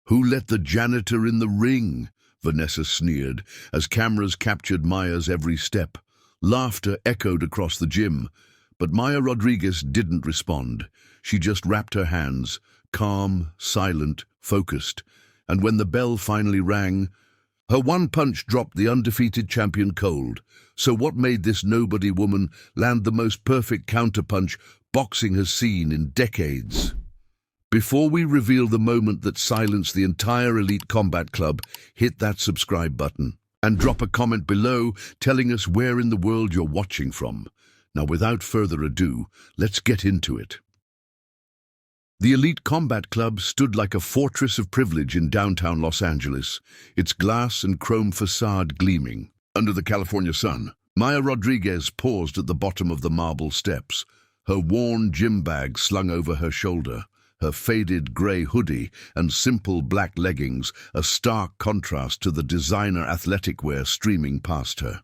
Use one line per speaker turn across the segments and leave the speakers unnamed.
"Who let the janitor in the ring?" Vanessa sneered, as cameras captured Maya's every step. Laughter echoed across the gym, but Maya Rodriguez didn't respond. She just wrapped her hands, calm, silent, focused, and when the bell finally rang, her one punch dropped the undefeated champion cold. So what made this nobody woman land the most perfect counterpunch boxing has seen in decades? Before we reveal the moment that silenced the entire Elite Combat Club, hit that subscribe button and drop a comment below telling us where in the world you're watching from. Now, without further ado, let's get into it. The Elite Combat Club stood like a fortress of privilege in downtown Los Angeles, its glass and chrome facade gleaming. Under the California sun, Maya Rodriguez paused at the bottom of the marble steps, her worn gym bag slung over her shoulder, her faded grey hoodie and simple black leggings a stark contrast to the designer athletic wear streaming past her.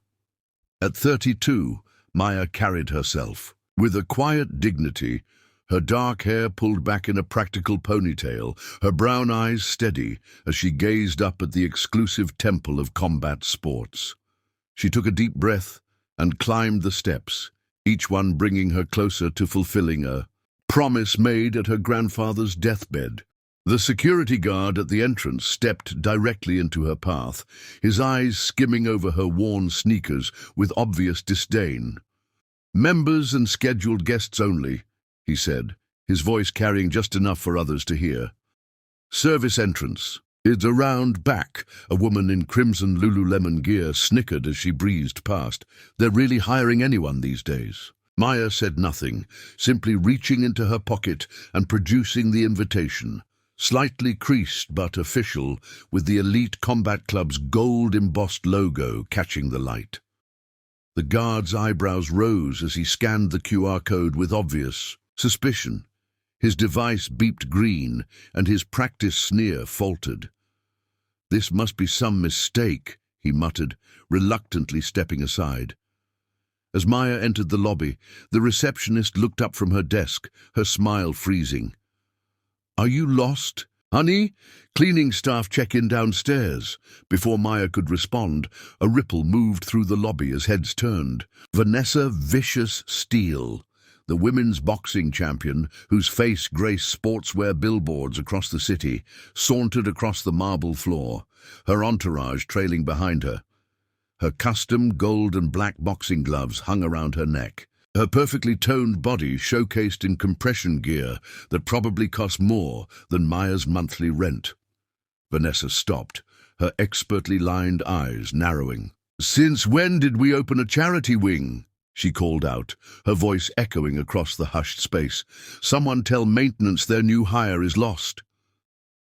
At 32, Maya carried herself with a quiet dignity, her dark hair pulled back in a practical ponytail, her brown eyes steady as she gazed up at the exclusive temple of combat sports. She took a deep breath and climbed the steps, each one bringing her closer to fulfilling a promise made at her grandfather's deathbed. The security guard at the entrance stepped directly into her path, his eyes skimming over her worn sneakers with obvious disdain. "Members and scheduled guests only," he said, his voice carrying just enough for others to hear. "Service entrance. It's around back." A woman in crimson Lululemon gear snickered as she breezed past. "They're really hiring anyone these days." Maya said nothing, simply reaching into her pocket and producing the invitation, slightly creased but official, with the Elite Combat Club's gold-embossed logo catching the light. The guard's eyebrows rose as he scanned the QR code with obvious suspicion. His device beeped green, and his practice sneer faltered. "This must be some mistake," he muttered, reluctantly stepping aside. As Maya entered the lobby, the receptionist looked up from her desk, her smile freezing. "Are you lost, honey? Cleaning staff check in downstairs." Before Maya could respond, a ripple moved through the lobby as heads turned. Vanessa "Vicious" Steele, the women's boxing champion, whose face graced sportswear billboards across the city, sauntered across the marble floor, her entourage trailing behind her. Her custom gold and black boxing gloves hung around her neck, her perfectly toned body showcased in compression gear that probably cost more than Maya's monthly rent. Vanessa stopped, her expertly lined eyes narrowing. "Since when did we open a charity wing?" she called out, her voice echoing across the hushed space. "Someone tell maintenance their new hire is lost."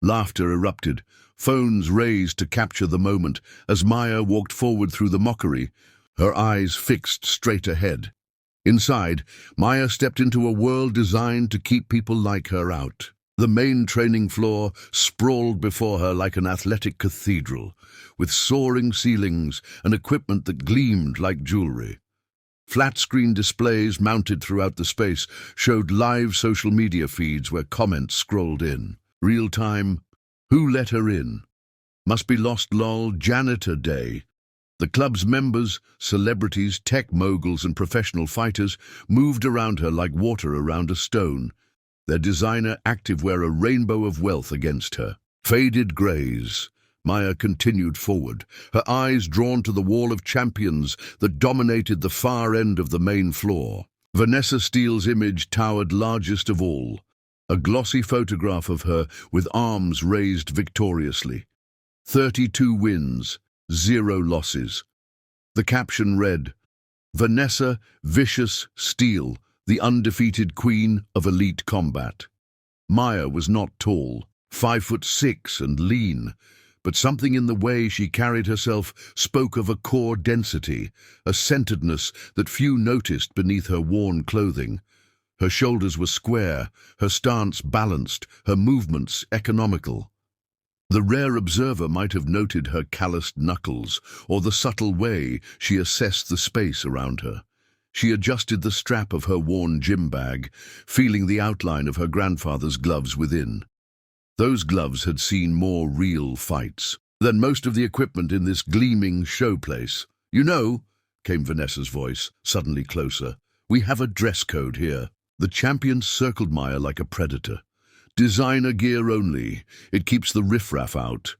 Laughter erupted, phones raised to capture the moment as Maya walked forward through the mockery, her eyes fixed straight ahead. Inside, Maya stepped into a world designed to keep people like her out. The main training floor sprawled before her like an athletic cathedral, with soaring ceilings and equipment that gleamed like jewelry. Flat-screen displays mounted throughout the space showed live social media feeds where comments scrolled in. Real-time, "Who let her in? Must be lost lol, janitor day." The club's members, celebrities, tech moguls and professional fighters moved around her like water around a stone, their designer activewear a rainbow of wealth against her. Faded greys. Maya continued forward, her eyes drawn to the wall of champions that dominated the far end of the main floor. Vanessa Steele's image towered largest of all, a glossy photograph of her with arms raised victoriously. 32 wins, 0 losses. The caption read, "Vanessa Vicious Steele, the undefeated queen of elite combat." Maya was not tall, 5'6" and lean, but something in the way she carried herself spoke of a core density, a centeredness that few noticed beneath her worn clothing. Her shoulders were square, her stance balanced, her movements economical. The rare observer might have noted her calloused knuckles or the subtle way she assessed the space around her. She adjusted the strap of her worn gym bag, feeling the outline of her grandfather's gloves within. Those gloves had seen more real fights than most of the equipment in this gleaming showplace. "You know," came Vanessa's voice, suddenly closer, "we have a dress code here." The champion circled Maya like a predator. "Designer gear only. It keeps the riffraff out."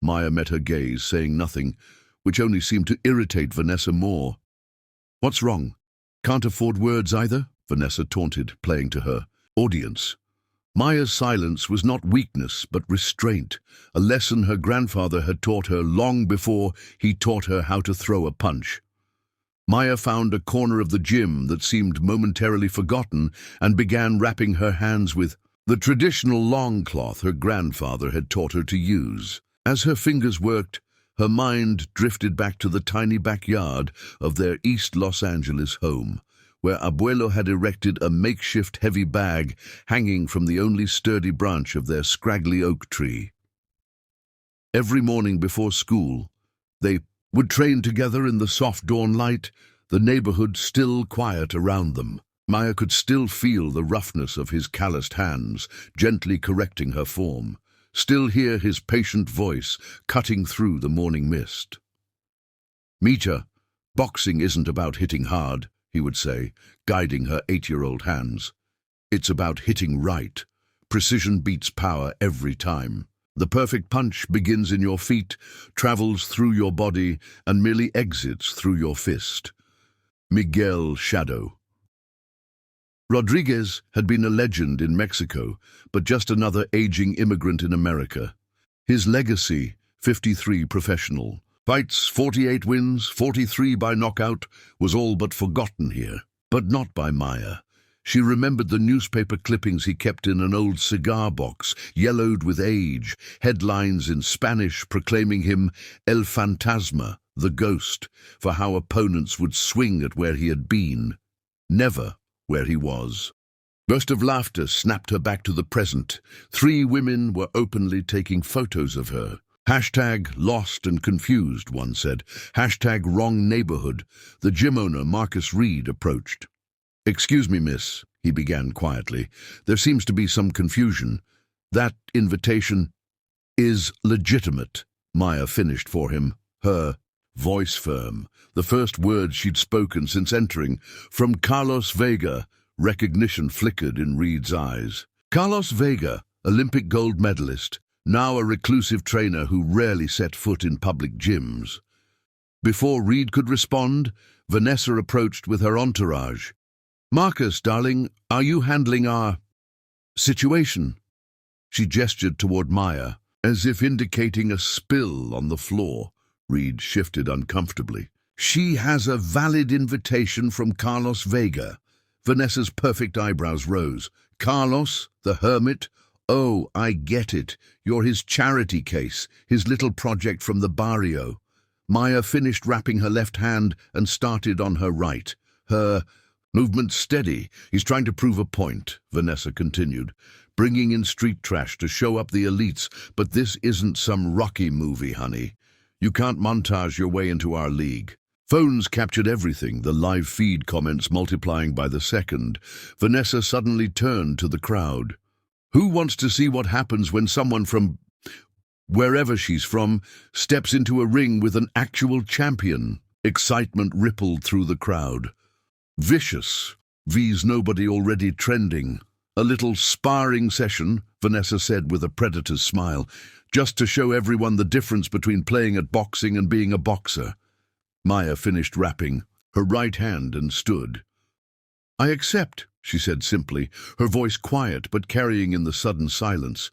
Maya met her gaze, saying nothing, which only seemed to irritate Vanessa more. "What's wrong? Can't afford words either?" Vanessa taunted, playing to her audience. Maya's silence was not weakness, but restraint, a lesson her grandfather had taught her long before he taught her how to throw a punch. Maya found a corner of the gym that seemed momentarily forgotten and began wrapping her hands with the traditional long cloth her grandfather had taught her to use. As her fingers worked, her mind drifted back to the tiny backyard of their East Los Angeles home, where Abuelo had erected a makeshift heavy bag hanging from the only sturdy branch of their scraggly oak tree. Every morning before school, they would train together in the soft dawn light, the neighborhood still quiet around them. Maya could still feel the roughness of his calloused hands, gently correcting her form, still hear his patient voice cutting through the morning mist. "Mija, boxing isn't about hitting hard," he would say, guiding her 8-year-old hands. "It's about hitting right. Precision beats power every time. The perfect punch begins in your feet, travels through your body, and merely exits through your fist." Miguel Shadow. Rodriguez had been a legend in Mexico, but just another aging immigrant in America. His legacy, 53 professional fights, 48 wins, 43 by knockout, was all but forgotten here. But not by Maya. She remembered the newspaper clippings he kept in an old cigar box, yellowed with age, headlines in Spanish proclaiming him El Fantasma, the ghost, for how opponents would swing at where he had been, never where he was. Burst of laughter snapped her back to the present. 3 women were openly taking photos of her. Hashtag lost and confused, one said. Hashtag wrong neighborhood. The gym owner, Marcus Reed, approached. "Excuse me, miss," he began quietly. "There seems to be some confusion. That invitation is legitimate," Maya finished for him, her voice firm, the first words she'd spoken since entering. "From Carlos Vega." Recognition flickered in Reed's eyes. Carlos Vega, Olympic gold medalist, now a reclusive trainer who rarely set foot in public gyms. Before Reed could respond, Vanessa approached with her entourage. "Marcus, darling, are you handling our situation?" She gestured toward Maya, as if indicating a spill on the floor. Reed shifted uncomfortably. "She has a valid invitation from Carlos Vega." Vanessa's perfect eyebrows rose. "Carlos, the hermit? Oh, I get it. You're his charity case, his little project from the barrio." Maya finished wrapping her left hand and started on her right. Her movement steady. "He's trying to prove a point," Vanessa continued, "bringing in street trash to show up the elites. But this isn't some Rocky movie, honey. You can't montage your way into our league." Phones captured everything, the live feed comments multiplying by the second. Vanessa suddenly turned to the crowd. "Who wants to see what happens when someone from wherever she's from steps into a ring with an actual champion?" Excitement rippled through the crowd. "Vicious. V's nobody already trending. A little sparring session," Vanessa said with a predator's smile, "just to show everyone the difference between playing at boxing and being a boxer." Maya finished wrapping her right hand and stood. "I accept," she said simply, her voice quiet but carrying in the sudden silence.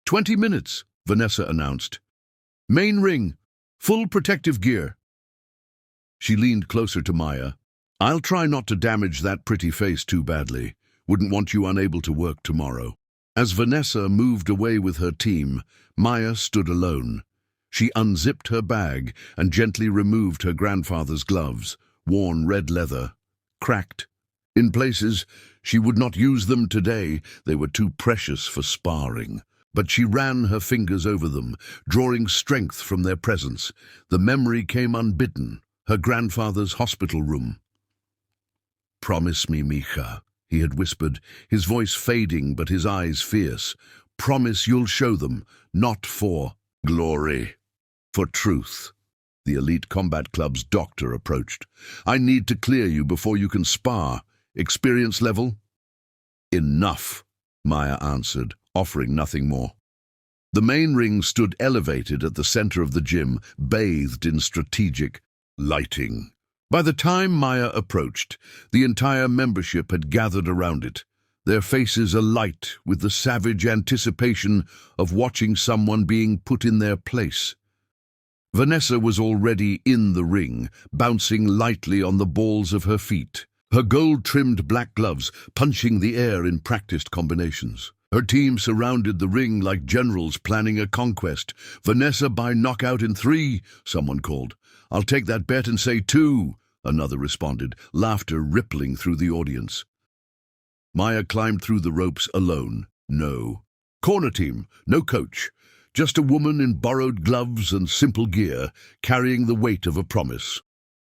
20 minutes, Vanessa announced. "Main ring, full protective gear." She leaned closer to Maya. "I'll try not to damage that pretty face too badly. Wouldn't want you unable to work tomorrow." As Vanessa moved away with her team, Maya stood alone. She unzipped her bag and gently removed her grandfather's gloves, worn red leather, cracked. In places, she would not use them today. They were too precious for sparring. But she ran her fingers over them, drawing strength from their presence. The memory came unbidden, her grandfather's hospital room. "Promise me, mija," he had whispered, his voice fading but his eyes fierce. Promise you'll show them, not for glory, for truth. The Elite Combat Club's doctor approached. I need to clear you before you can spar. Experience level? Enough, Maya answered, offering nothing more. The main ring stood elevated at the center of the gym, bathed in strategic lighting. By the time Maya approached, the entire membership had gathered around it, their faces alight with the savage anticipation of watching someone being put in their place. Vanessa was already in the ring, bouncing lightly on the balls of her feet, her gold-trimmed black gloves punching the air in practiced combinations. Her team surrounded the ring like generals planning a conquest. Vanessa by knockout in 3, someone called. I'll take that bet and say 2, another responded, laughter rippling through the audience. Maya climbed through the ropes alone. No. Corner team, no coach. Just a woman in borrowed gloves and simple gear, carrying the weight of a promise.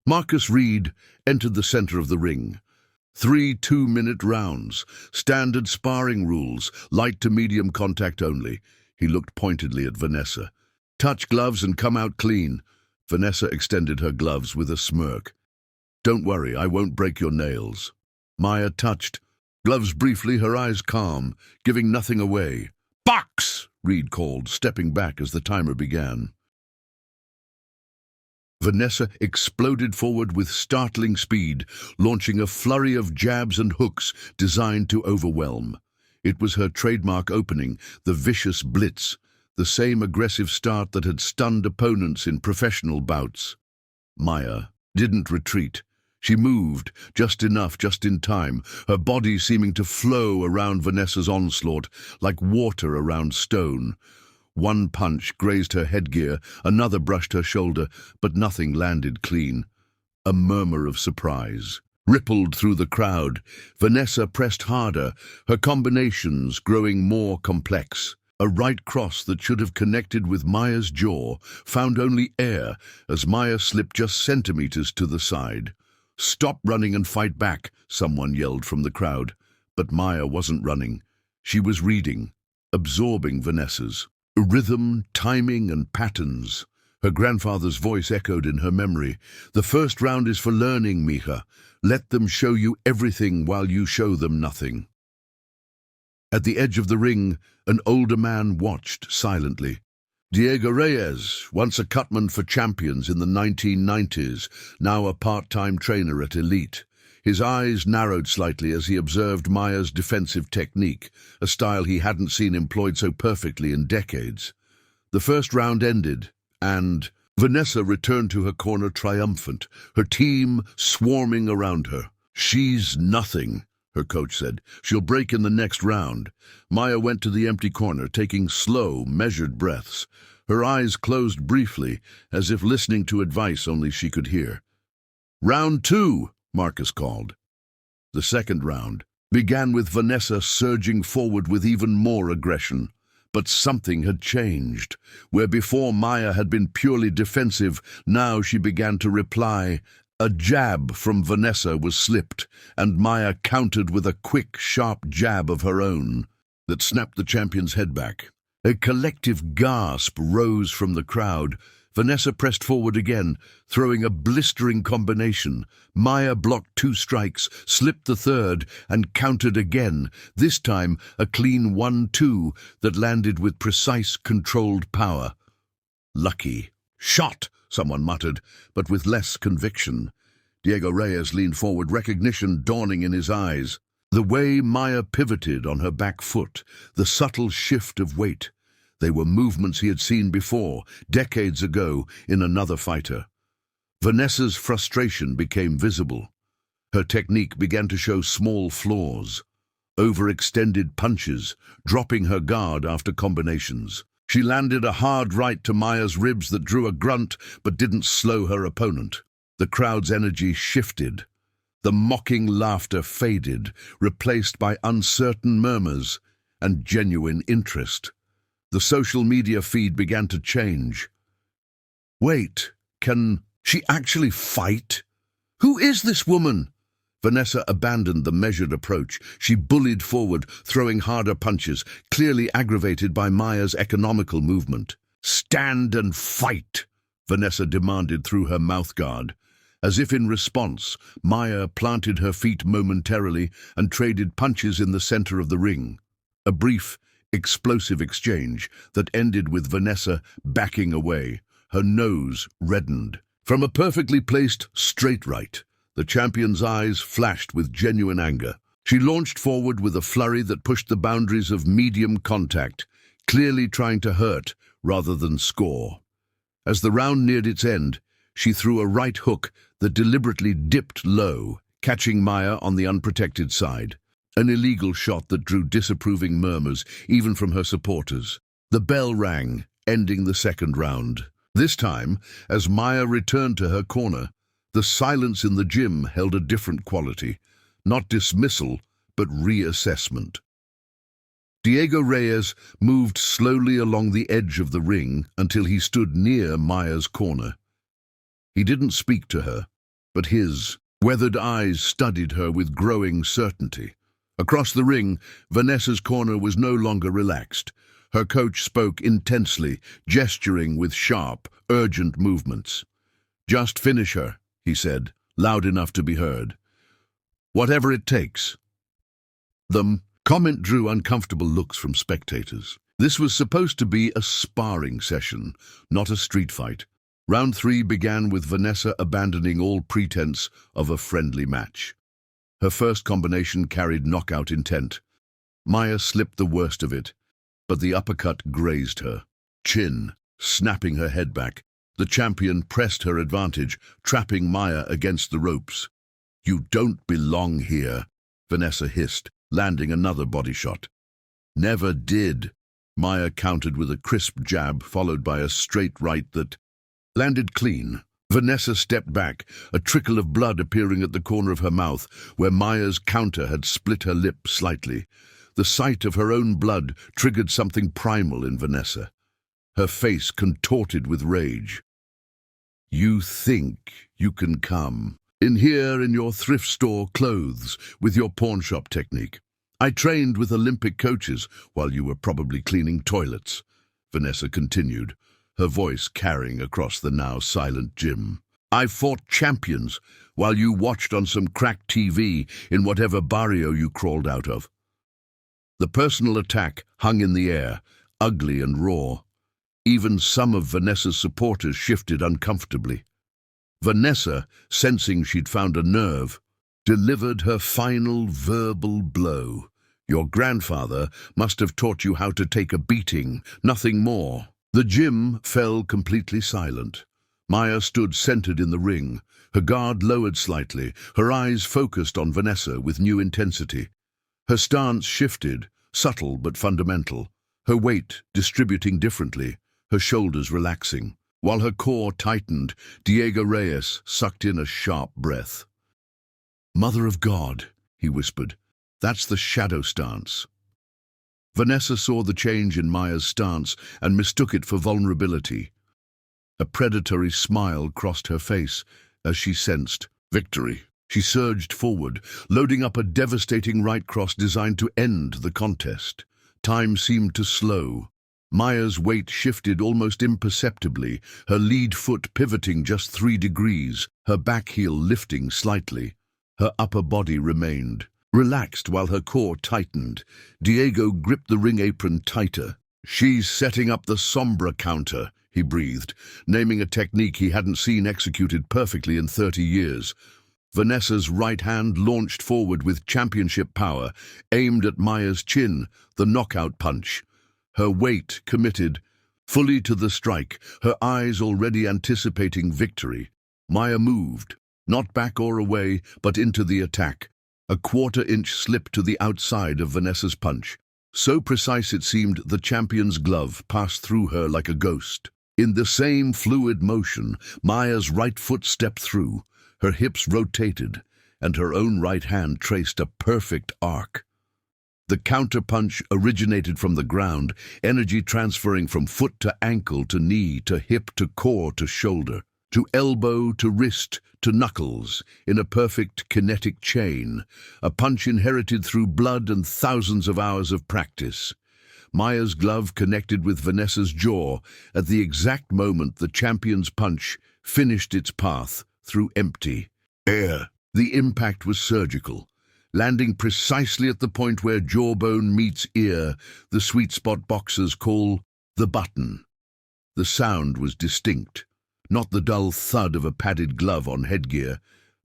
Marcus Reed entered the center of the ring. 3 2-minute rounds, standard sparring rules, light to medium contact only. He looked pointedly at Vanessa. Touch gloves and come out clean. Vanessa extended her gloves with a smirk. Don't worry, I won't break your nails. Maya touched. Gloves briefly, her eyes calm, giving nothing away. Box! Reed called, stepping back as the timer began. Vanessa exploded forward with startling speed, launching a flurry of jabs and hooks designed to overwhelm. It was her trademark opening, the vicious blitz, the same aggressive start that had stunned opponents in professional bouts. Maya didn't retreat. She moved, just enough, just in time, her body seeming to flow around Vanessa's onslaught like water around stone. One punch grazed her headgear, another brushed her shoulder, but nothing landed clean. A murmur of surprise rippled through the crowd. Vanessa pressed harder, her combinations growing more complex. A right cross that should have connected with Maya's jaw found only air as Maya slipped just centimeters to the side. Stop running and fight back, someone yelled from the crowd. But Maya wasn't running. She was reading, absorbing Vanessa's rhythm, timing, and patterns. Her grandfather's voice echoed in her memory. The first round is for learning, Mija. Let them show you everything while you show them nothing. At the edge of the ring, an older man watched silently. Diego Reyes, once a cutman for champions in the 1990s, now a part-time trainer at Elite. His eyes narrowed slightly as he observed Maya's defensive technique, a style he hadn't seen employed so perfectly in decades. The first round ended, and Vanessa returned to her corner triumphant, her team swarming around her. She's nothing, her coach said. She'll break in the next round. Maya went to the empty corner, taking slow, measured breaths. Her eyes closed briefly, as if listening to advice only she could hear. Round 2, Marcus called. The second round began with Vanessa surging forward with even more aggression. But something had changed. Where before Maya had been purely defensive, now she began to reply. A jab from Vanessa was slipped, and Maya countered with a quick, sharp jab of her own that snapped the champion's head back. A collective gasp rose from the crowd. Vanessa pressed forward again, throwing a blistering combination. Maya blocked 2 strikes, slipped the third, and countered again, this time a clean 1-2 that landed with precise, controlled power. Lucky. Shot, someone muttered, but with less conviction. Diego Reyes leaned forward, recognition dawning in his eyes. The way Maya pivoted on her back foot, the subtle shift of weight. They were movements he had seen before, decades ago, in another fighter. Vanessa's frustration became visible. Her technique began to show small flaws. Overextended punches, dropping her guard after combinations. She landed a hard right to Maya's ribs that drew a grunt but didn't slow her opponent. The crowd's energy shifted. The mocking laughter faded, replaced by uncertain murmurs and genuine interest. The social media feed began to change. Wait, can she actually fight? Who is this woman? Vanessa abandoned the measured approach. She bullied forward, throwing harder punches, clearly aggravated by Maya's economical movement. "Stand and fight," Vanessa demanded through her mouthguard. As if in response, Maya planted her feet momentarily and traded punches in the center of the ring. A brief, explosive exchange that ended with Vanessa backing away, her nose reddened. From a perfectly placed straight right, the champion's eyes flashed with genuine anger. She launched forward with a flurry that pushed the boundaries of medium contact, clearly trying to hurt rather than score. As the round neared its end, she threw a right hook that deliberately dipped low, catching Maya on the unprotected side. An illegal shot that drew disapproving murmurs, even from her supporters. The bell rang, ending the second round. This time, as Maya returned to her corner, the silence in the gym held a different quality. Not dismissal, but reassessment. Diego Reyes moved slowly along the edge of the ring until he stood near Maya's corner. He didn't speak to her, but his weathered eyes studied her with growing certainty. Across the ring, Vanessa's corner was no longer relaxed. Her coach spoke intensely, gesturing with sharp, urgent movements. "Just finish her," he said, loud enough to be heard. "Whatever it takes." The comment drew uncomfortable looks from spectators. This was supposed to be a sparring session, not a street fight. Round 3 began with Vanessa abandoning all pretense of a friendly match. Her first combination carried knockout intent. Maya slipped the worst of it, but the uppercut grazed her chin, snapping her head back. The champion pressed her advantage, trapping Maya against the ropes. "You don't belong here," Vanessa hissed, landing another body shot. "Never did," Maya countered with a crisp jab followed by a straight right that landed clean. Vanessa stepped back, a trickle of blood appearing at the corner of her mouth, where Maya's counter had split her lip slightly. The sight of her own blood triggered something primal in Vanessa. Her face contorted with rage. "You think you can come in here in your thrift store clothes with your pawnshop technique. I trained with Olympic coaches while you were probably cleaning toilets," Vanessa continued, her voice carrying across the now silent gym. "I fought champions while you watched on some cracked TV in whatever barrio you crawled out of." The personal attack hung in the air, ugly and raw. Even some of Vanessa's supporters shifted uncomfortably. Vanessa, sensing she'd found a nerve, delivered her final verbal blow. "Your grandfather must have taught you how to take a beating, nothing more." The gym fell completely silent. Maya stood centered in the ring, her guard lowered slightly, her eyes focused on Vanessa with new intensity. Her stance shifted, subtle but fundamental, her weight distributing differently, her shoulders relaxing. While her core tightened, Diego Reyes sucked in a sharp breath. "Mother of God," he whispered, "that's the shadow stance." Vanessa saw the change in Maya's stance and mistook it for vulnerability. A predatory smile crossed her face as she sensed victory. She surged forward, loading up a devastating right cross designed to end the contest. Time seemed to slow. Maya's weight shifted almost imperceptibly, her lead foot pivoting just 3 degrees, her back heel lifting slightly. Her upper body remained relaxed while her core tightened. Diego gripped the ring apron tighter. "She's setting up the sombra counter," he breathed, naming a technique he hadn't seen executed perfectly in 30 years. Vanessa's right hand launched forward with championship power, aimed at Maya's chin, the knockout punch. Her weight committed fully to the strike, her eyes already anticipating victory. Maya moved, not back or away, but into the attack. A 1/4 inch slip to the outside of Vanessa's punch. So precise it seemed the champion's glove passed through her like a ghost. In the same fluid motion, Maya's right foot stepped through, her hips rotated, and her own right hand traced a perfect arc. The counterpunch originated from the ground, energy transferring from foot to ankle to knee to hip to core to shoulder. to elbow, to wrist, to knuckles, in a perfect kinetic chain, a punch inherited through blood and thousands of hours of practice. Maya's glove connected with Vanessa's jaw at the exact moment the champion's punch finished its path through empty air. The impact was surgical, landing precisely at the point where jawbone meets ear, the sweet spot boxers call the button. The sound was distinct, not the dull thud of a padded glove on headgear,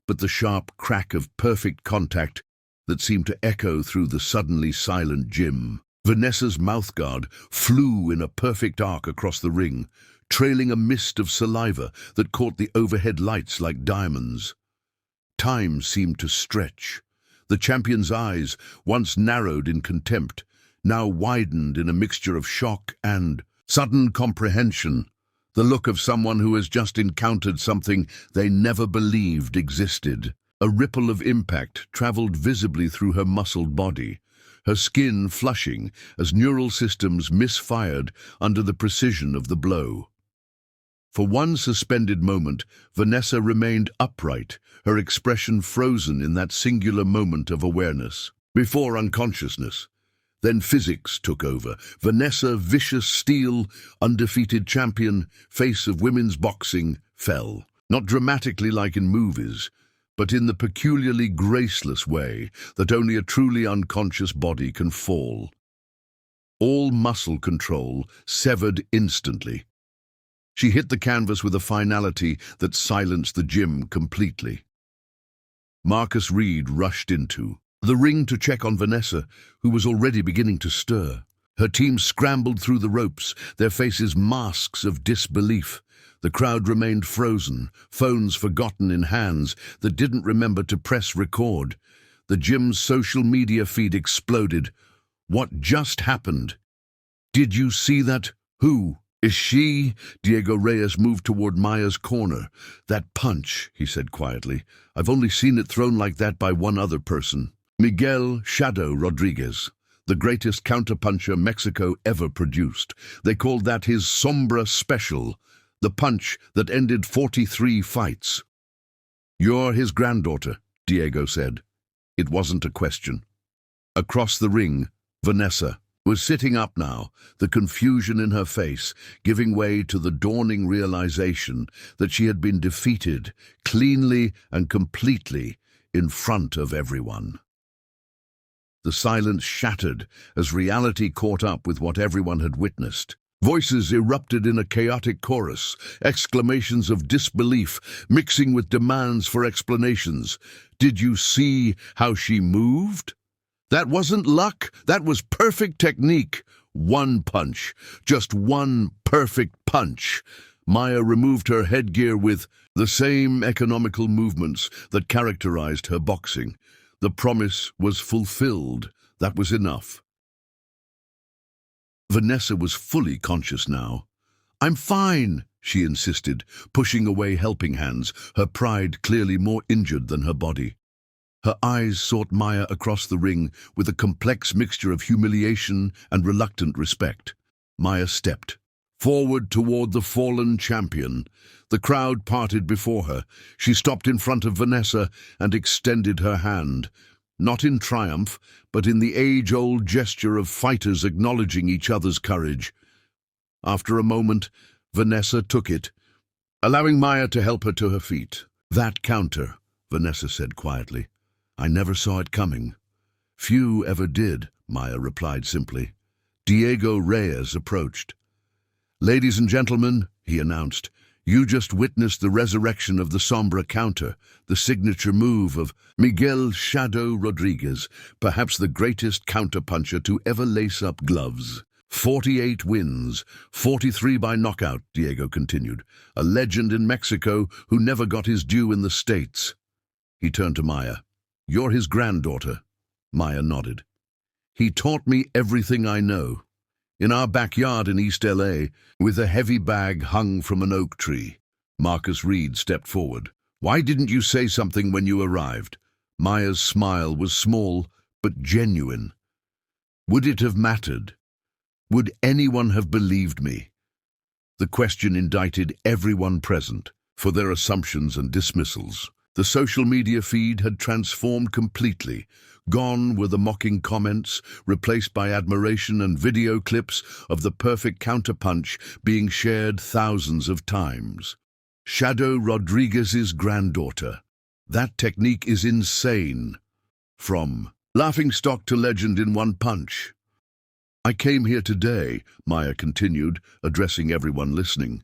but the sharp crack of perfect contact that seemed to echo through the suddenly silent gym. Vanessa's mouthguard flew in a perfect arc across the ring, trailing a mist of saliva that caught the overhead lights like diamonds. Time seemed to stretch. The champion's eyes, once narrowed in contempt, now widened in a mixture of shock and sudden comprehension, the look of someone who has just encountered something they never believed existed. A ripple of impact traveled visibly through her muscled body, her skin flushing as neural systems misfired under the precision of the blow. For one suspended moment, Vanessa remained upright, her expression frozen in that singular moment of awareness. Before unconsciousness, then physics took over. Vanessa Steele, undefeated champion, face of women's boxing, fell. Not dramatically like in movies, but in the peculiarly graceless way that only a truly unconscious body can fall. All muscle control severed instantly. She hit the canvas with a finality that silenced the gym completely. Marcus Reed rushed into the ring to check on Vanessa, who was already beginning to stir. Her team scrambled through the ropes, their faces masks of disbelief. The crowd remained frozen, phones forgotten in hands that didn't remember to press record. The gym's social media feed exploded. What just happened? Did you see that? Who? Is she? Diego Reyes moved toward Maya's corner. That punch, he said quietly. I've only seen it thrown like that by one other person. Miguel Shadow Rodriguez, the greatest counterpuncher Mexico ever produced. They called that his Sombra Special, the punch that ended 43 fights. You're his granddaughter, Diego said. It wasn't a question. Across the ring, Vanessa was sitting up now, the confusion in her face giving way to the dawning realization that she had been defeated cleanly and completely in front of everyone. The silence shattered as reality caught up with what everyone had witnessed. Voices erupted in a chaotic chorus, exclamations of disbelief mixing with demands for explanations. Did you see how she moved? That wasn't luck, that was perfect technique. One punch, just one perfect punch. Maya removed her headgear with the same economical movements that characterized her boxing. The promise was fulfilled. That was enough. Vanessa was fully conscious now. I'm fine, she insisted, pushing away helping hands, her pride clearly more injured than her body. Her eyes sought Maya across the ring with a complex mixture of humiliation and reluctant respect. Maya stepped forward toward the fallen champion. The crowd parted before her. She stopped in front of Vanessa and extended her hand, not in triumph, but in the age-old gesture of fighters acknowledging each other's courage. After a moment, Vanessa took it, allowing Maya to help her to her feet. That counter, Vanessa said quietly. I never saw it coming. Few ever did, Maya replied simply. Diego Reyes approached. Ladies and gentlemen, he announced, you just witnessed the resurrection of the Sombra counter, the signature move of Miguel Shadow Rodriguez, perhaps the greatest counterpuncher to ever lace up gloves. 48 wins, 43 by knockout, Diego continued, a legend in Mexico who never got his due in the States. He turned to Maya. You're his granddaughter. Maya nodded. He taught me everything I know. In our backyard in East L.A., with a heavy bag hung from an oak tree. Marcus Reed stepped forward. Why didn't you say something when you arrived? Maya's smile was small, but genuine. Would it have mattered? Would anyone have believed me? The question indicted everyone present. for their assumptions and dismissals. The social media feed had transformed completely. Gone were the mocking comments, replaced by admiration and video clips of the perfect counterpunch being shared thousands of times. Shadow Rodriguez's granddaughter. That technique is insane. From laughingstock to legend in one punch. I came here today, Maya continued, addressing everyone listening,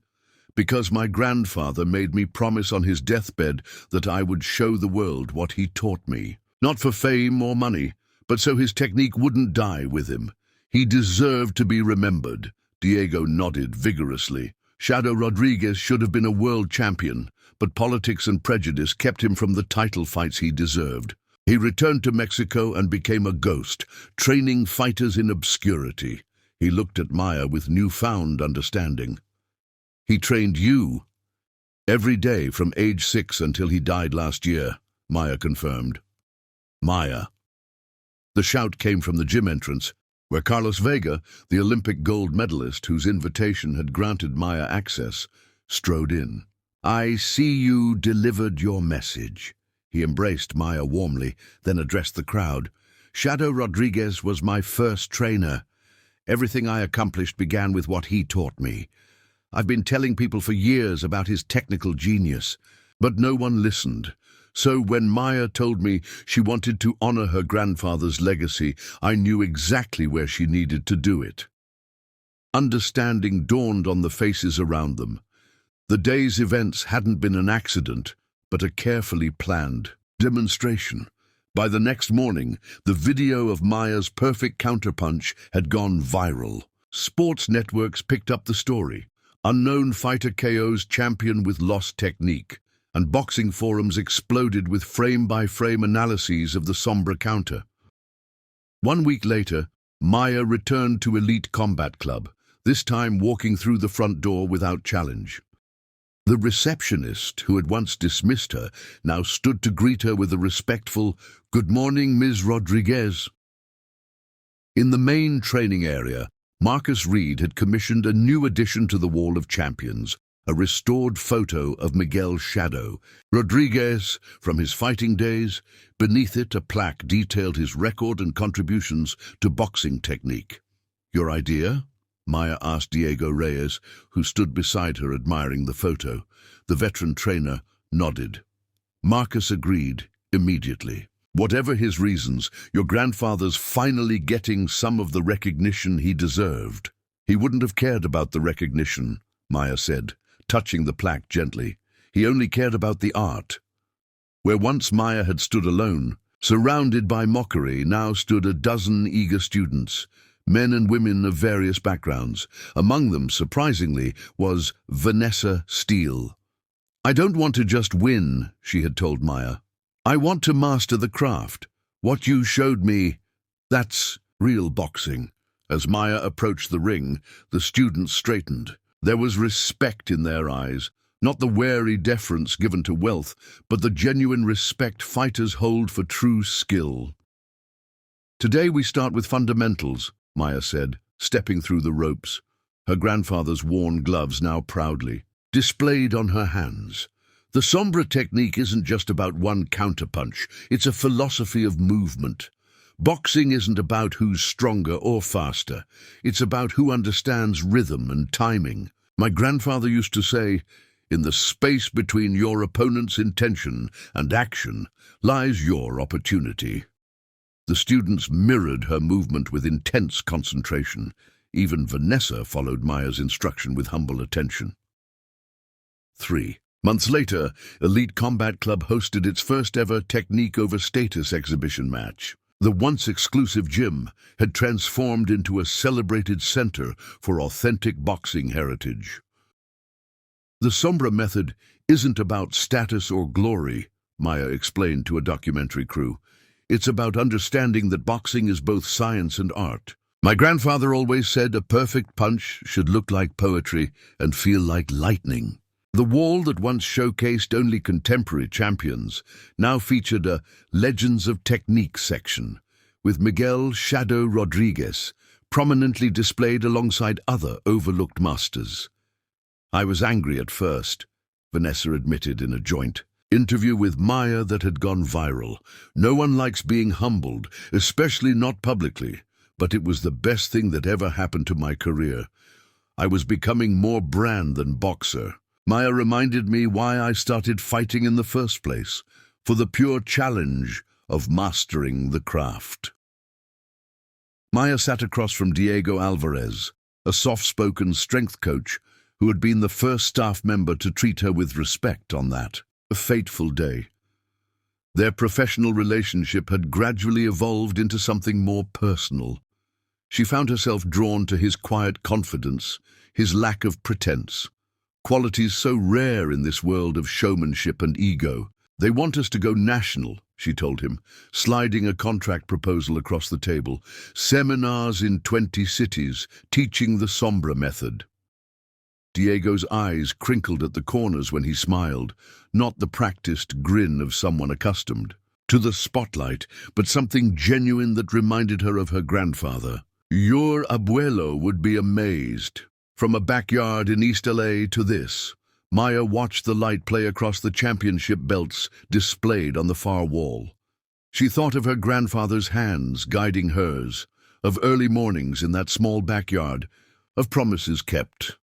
because my grandfather made me promise on his deathbed that I would show the world what he taught me. Not for fame or money, but so his technique wouldn't die with him. He deserved to be remembered. Diego nodded vigorously. Shadow Rodriguez should have been a world champion, but politics and prejudice kept him from the title fights he deserved. He returned to Mexico and became a ghost, training fighters in obscurity. He looked at Maya with newfound understanding. He trained you every day from age 6 until he died last year, Maya confirmed. Maya. The shout came from the gym entrance, where Carlos Vega, the Olympic gold medalist whose invitation had granted Maya access, strode in. I see you delivered your message. He embraced Maya warmly, then addressed the crowd. Shadow Rodriguez was my first trainer. Everything I accomplished began with what he taught me. I've been telling people for years about his technical genius, but no one listened. So when Maya told me she wanted to honor her grandfather's legacy, I knew exactly where she needed to do it. Understanding dawned on the faces around them. The day's events hadn't been an accident, but a carefully planned demonstration. By the next morning, the video of Maya's perfect counterpunch had gone viral. Sports networks picked up the story. Unknown fighter KOs champion with lost technique, and boxing forums exploded with frame-by-frame analyses of the Sombra counter. 1 week later, Maya returned to Elite Combat Club, this time walking through the front door without challenge. The receptionist, who had once dismissed her, now stood to greet her with a respectful, "Good morning, Ms. Rodriguez." In the main training area, Marcus Reed had commissioned a new addition to the Wall of Champions, a restored photo of Miguel's shadow. Rodriguez, from his fighting days. Beneath it, a plaque detailed his record and contributions to boxing technique. Your idea? Maya asked Diego Reyes, who stood beside her admiring the photo. The veteran trainer nodded. Marcus agreed immediately. Whatever his reasons, your grandfather's finally getting some of the recognition he deserved. He wouldn't have cared about the recognition, Maya said, touching the plaque gently. He only cared about the art. Where once Maya had stood alone, surrounded by mockery, now stood a dozen eager students, men and women of various backgrounds. Among them, surprisingly, was Vanessa Steele. I don't want to just win, she had told Maya. I want to master the craft. What you showed me, that's real boxing. As Maya approached the ring, the students straightened. There was respect in their eyes, not the wary deference given to wealth, but the genuine respect fighters hold for true skill. Today we start with fundamentals, Maya said, stepping through the ropes, her grandfather's worn gloves now proudly displayed on her hands. The Sombra technique isn't just about one counterpunch, it's a philosophy of movement. Boxing isn't about who's stronger or faster, it's about who understands rhythm and timing. My grandfather used to say, in the space between your opponent's intention and action lies your opportunity. The students mirrored her movement with intense concentration. Even Vanessa followed Maya's instruction with humble attention. 3 months later, Elite Combat Club hosted its first ever Technique over Status exhibition match. The once exclusive gym had transformed into a celebrated center for authentic boxing heritage. The Sombra method isn't about status or glory, Maya explained to a documentary crew. It's about understanding that boxing is both science and art. My grandfather always said a perfect punch should look like poetry and feel like lightning. The wall that once showcased only contemporary champions now featured a Legends of Technique section, with Miguel Shadow Rodriguez prominently displayed alongside other overlooked masters. I was angry at first, Vanessa admitted in a joint interview with Maya that had gone viral. No one likes being humbled, especially not publicly, but it was the best thing that ever happened to my career. I was becoming more brand than boxer. Maya reminded me why I started fighting in the first place, for the pure challenge of mastering the craft. Maya sat across from Diego Alvarez, a soft-spoken strength coach who had been the first staff member to treat her with respect on that a fateful day. Their professional relationship had gradually evolved into something more personal. She found herself drawn to his quiet confidence, his lack of pretense, qualities so rare in this world of showmanship and ego. "They want us to go national," she told him, sliding a contract proposal across the table. "Seminars in 20 cities, teaching the Sombra method." Diego's eyes crinkled at the corners when he smiled, not the practiced grin of someone accustomed to the spotlight, but something genuine that reminded her of her grandfather. "Your abuelo would be amazed." From a backyard in East LA to this, Maya watched the light play across the championship belts displayed on the far wall. She thought of her grandfather's hands guiding hers, of early mornings in that small backyard, of promises kept.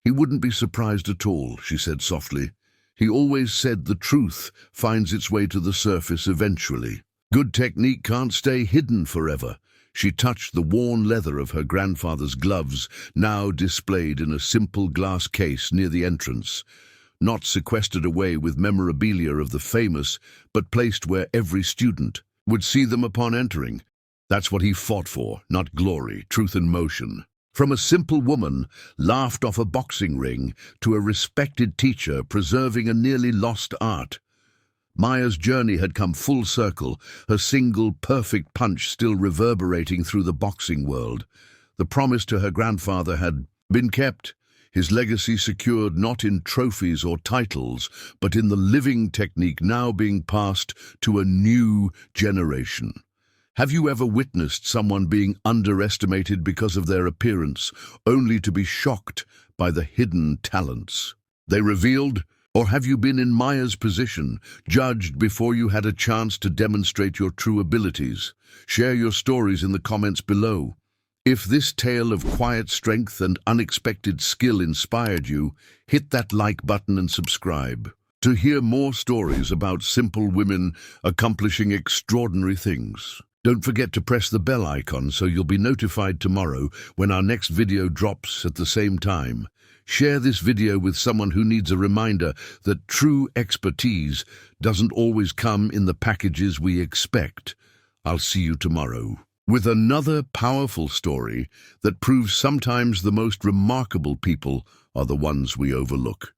"He wouldn't be surprised at all," she said softly. "He always said the truth finds its way to the surface eventually. Good technique can't stay hidden forever." She touched the worn leather of her grandfather's gloves, now displayed in a simple glass case near the entrance, not sequestered away with memorabilia of the famous, but placed where every student would see them upon entering. That's what he fought for, not glory, truth in motion. From a simple woman laughed off a boxing ring to a respected teacher preserving a nearly lost art, Maya's journey had come full circle, her single perfect punch still reverberating through the boxing world. The promise to her grandfather had been kept, his legacy secured not in trophies or titles, but in the living technique now being passed to a new generation. Have you ever witnessed someone being underestimated because of their appearance, only to be shocked by the hidden talents they revealed? Or have you been in Maya's position, judged before you had a chance to demonstrate your true abilities? Share your stories in the comments below. If this tale of quiet strength and unexpected skill inspired you, hit that like button and subscribe to hear more stories about simple women accomplishing extraordinary things. Don't forget to press the bell icon so you'll be notified tomorrow when our next video drops at the same time. Share this video with someone who needs a reminder that true expertise doesn't always come in the packages we expect. I'll see you tomorrow with another powerful story that proves sometimes the most remarkable people are the ones we overlook.